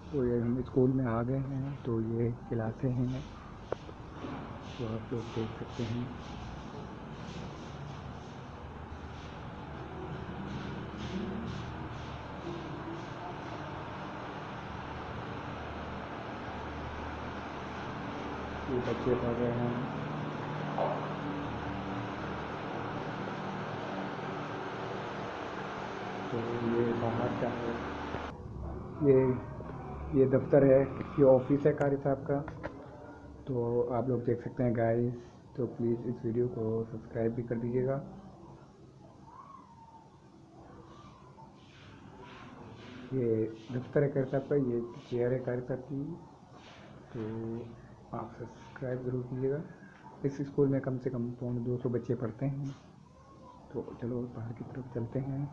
तो ये हम स्कूल में आ गए हैं। तो ये क्लासें हैं, तो आप लोग देख सकते हैं। ये बच्चे पढ़ रहे हैं। तो ये बाहर का है, ये ये दफ्तर है, ये ऑफिस है कारी साहब का। तो आप लोग देख सकते हैं गाइस। तो प्लीज़ इस वीडियो को सब्सक्राइब भी कर दीजिएगा। ये दफ्तर है कारी साहब का, ये चेयर है कारी साहब की। तो आप सब्सक्राइब ज़रूर कीजिएगा। इस स्कूल में कम से कम 200 बच्चे पढ़ते हैं। तो चलो बाहर की तरफ चलते हैं।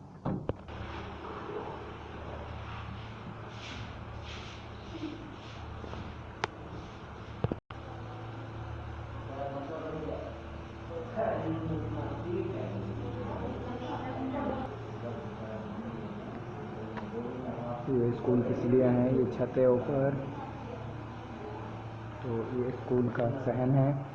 ये स्कूल की सीढ़ियाँ हैं, ये छत है ऊपर। तो ये स्कूल का सहन है।